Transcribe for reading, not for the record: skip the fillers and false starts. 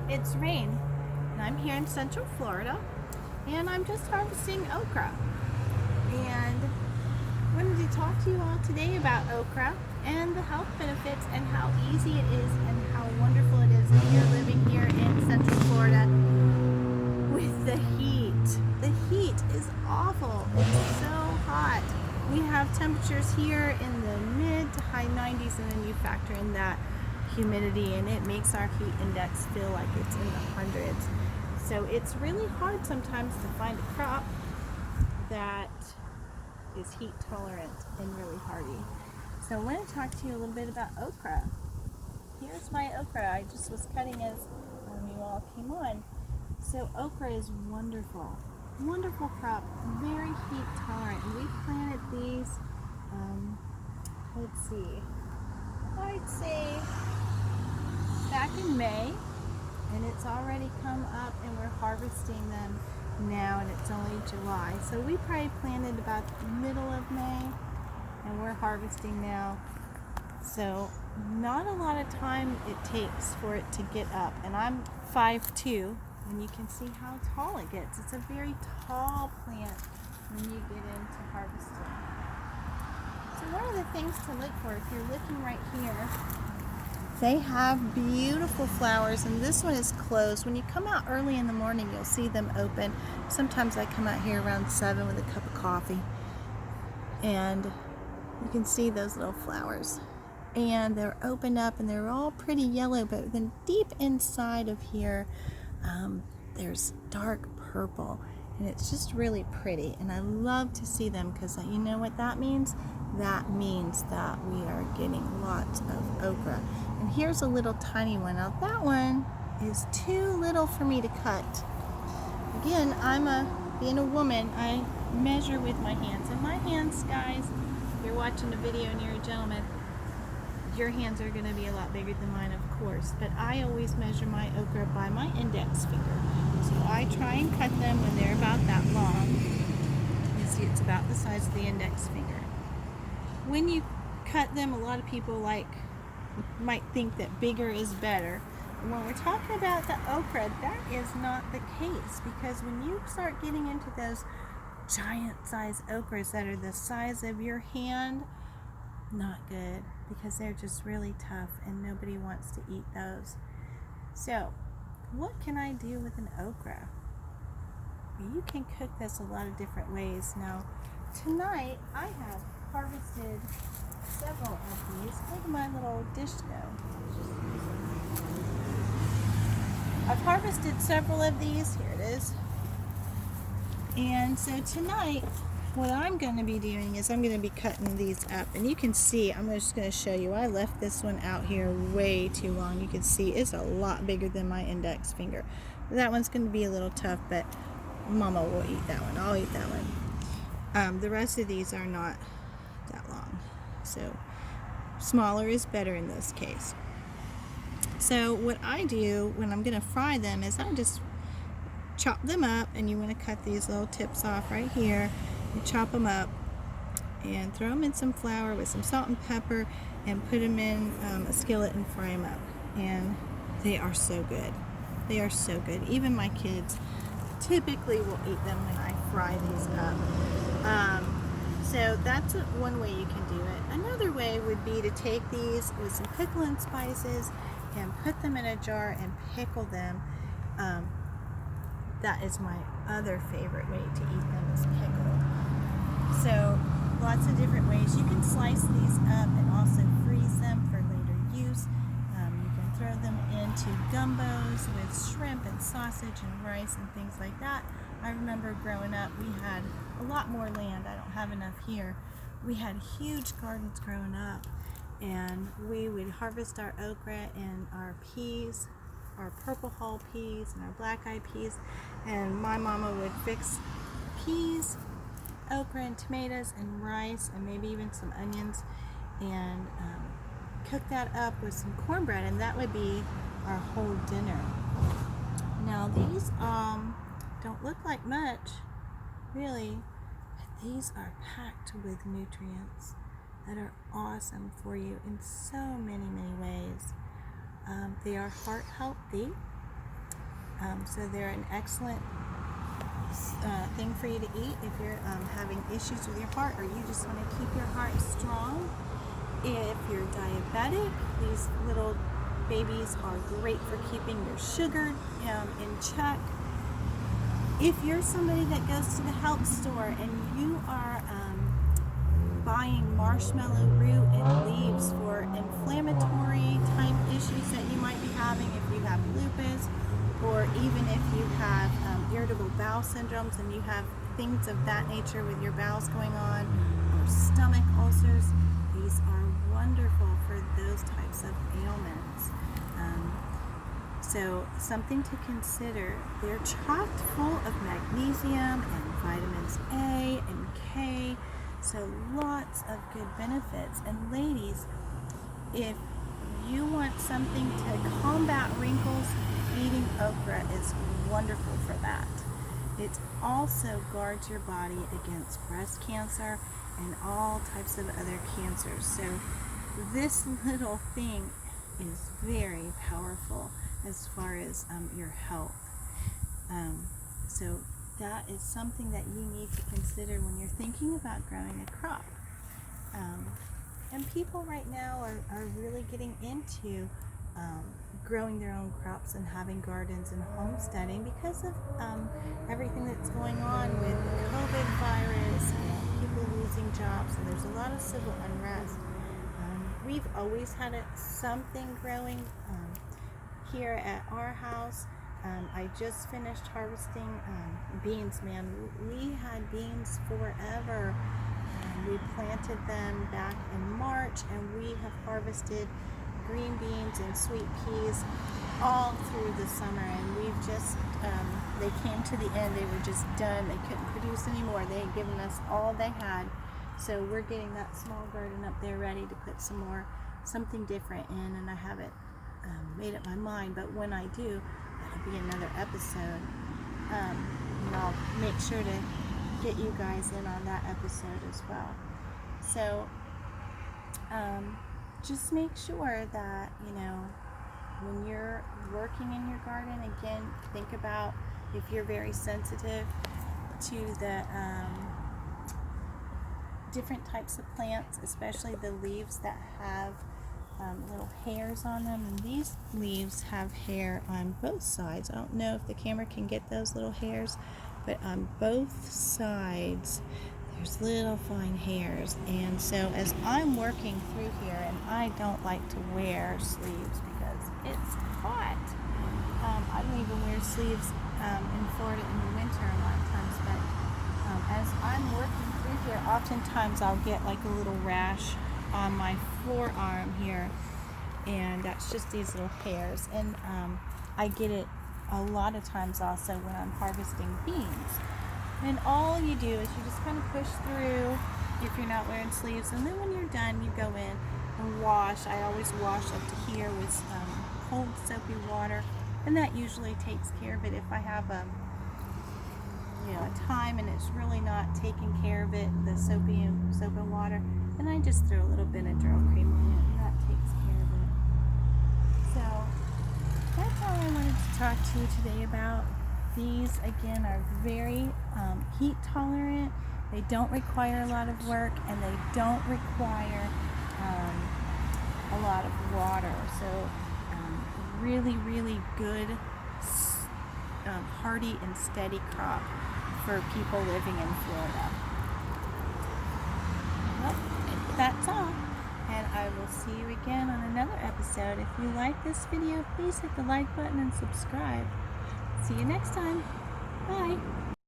It's Raine, and I'm here in Central Florida, and I'm just harvesting okra. And I wanted to talk to you all today about okra and the health benefits and how easy it is and how wonderful it is that you're living here in Central Florida with the heat. The heat is awful. It's so hot. We have temperatures here in the mid to high 90s, and then you factor in that humidity, and it makes our heat index feel like it's in the hundreds. So it's really hard sometimes to find a crop that is heat tolerant and really hardy. So I want to talk to you a little bit about okra. Here's my okra. I just was cutting as you all came on. So okra is wonderful. Wonderful crop, very heat tolerant. We planted these, let's see, I'd say back in May, and it's already come up and we're harvesting them now, and it's only July. So we probably planted about the middle of May and we're harvesting now. So not a lot of time it takes for it to get up, and I'm 5'2", and you can see how tall it gets. It's a very tall plant when you get into harvesting. So one of the things to look for, if you're looking right here, they have beautiful flowers, and this one is closed. When you come out early in the morning, you'll see them open. Sometimes I come out here around 7 with a cup of coffee, and you can see those little flowers. And they're opened up, and they're all pretty yellow, but then deep inside of here, there's dark purple, and it's just really pretty, and I love to see them because you know what that means? That means that we are getting lots of okra. And here's a little tiny one. Now that one is too little for me to cut. Again, being a woman, I measure with my hands, and my hands, guys, if you're watching a video and you're a gentleman, your hands are going to be a lot bigger than mine, of course, but I always measure my okra by my index finger. So I try and cut them when they're about that long. You see, it's about the size of the index finger. When you cut them, a lot of people might think that bigger is better. And when we're talking about the okra, that is not the case, because when you start getting into those giant size okras that are the size of your hand, not good, because they're just really tough and nobody wants to eat those. So what can I do with an okra? You can cook this a lot of different ways. Now tonight I have harvested several of these. Look at my little dish go. I've harvested several of these. Here it is. And so tonight what I'm going to be doing is I'm going to be cutting these up, and you can see, I'm just going to show you, I left this one out here way too long. You can see it's a lot bigger than my index finger. That one's going to be a little tough, but Mama will eat that one. I'll eat that one. The rest of these are not that long, so smaller is better in this case. So what I do when I'm going to fry them is I just chop them up, and you want to cut these little tips off right here. You chop them up and throw them in some flour with some salt and pepper, and put them in a skillet and fry them up. And they are so good. They are so good. Even my kids typically will eat them when I fry these up. So that's one way you can do it. Another way would be to take these with some pickle and spices and put them in a jar and pickle them. That is my other favorite way to eat them, is pickled. So lots of different ways. You can slice these up and also freeze them for later use. You can throw them into gumbos with shrimp and sausage and rice and things like that. I remember growing up, we had a lot more land. I don't have enough here. We had huge gardens growing up, and we would harvest our okra and our peas, our purple hull peas and our black eyed peas, and my mama would fix peas, okra and tomatoes and rice and maybe even some onions, and cook that up with some cornbread, and that would be our whole dinner. Now these don't look like much, really, but these are packed with nutrients that are awesome for you in so many ways. They are heart healthy. So they're an excellent thing for you to eat if you're having issues with your heart, or you just want to keep your heart strong. If you're diabetic, these little babies are great for keeping your sugar in check. If you're somebody that goes to the health store and you are buying marshmallow root and leaves for inflammatory type issues that you might be having, if you have lupus, or even if you have irritable bowel syndromes and you have things of that nature with your bowels going on, or stomach ulcers, these are wonderful for those types of ailments. So something to consider, they're chocked full of magnesium and vitamins A and K, so lots of good benefits. And ladies, if you want something to combat wrinkles, eating okra is wonderful for that. It also guards your body against breast cancer and all types of other cancers. So this little thing is very powerful as far as your health. So that is something that you need to consider when you're thinking about growing a crop. And people right now are really getting into growing their own crops and having gardens and homesteading because of everything that's going on with the COVID virus and people losing jobs, and there's a lot of civil unrest. We've always had something growing here at our house. I just finished harvesting beans, man. We had beans forever. We planted them back in March, and we have harvested green beans and sweet peas all through the summer, and we've just they came to the end. They were just done. They couldn't produce anymore. They had given us all they had, so we're getting that small garden up there ready to put something different in, and I haven't made up my mind, but when I do, that'll be another episode, and I'll make sure to get you guys in on that episode as well. So just make sure that, when you're working in your garden, again, think about if you're very sensitive to the different types of plants, especially the leaves that have little hairs on them. And these leaves have hair on both sides. I don't know if the camera can get those little hairs, but on both sides there's little fine hairs. And so as I'm working through here, and I don't like to wear sleeves because it's hot. I don't even wear sleeves in Florida in the winter a lot of times, but as I'm working through here, oftentimes I'll get like a little rash on my forearm here, and that's just these little hairs. And I get it a lot of times also when I'm harvesting beans. And all you do is you just kind of push through if you're not wearing sleeves, and then when you're done, you go in and wash. I always wash up to here with cold soapy water, and that usually takes care of it. If I have a time and it's really not taking care of it, the soap and water, then I just throw a little Benadryl cream on it, and that takes care of it. So that's all I wanted to talk to you today about. These, again, are very heat tolerant. They don't require a lot of work, and they don't require a lot of water. So really, really good, hardy and steady crop for people living in Florida. Well, that's all. And I will see you again on another episode. If you like this video, please hit the like button and subscribe. See you next time. Bye.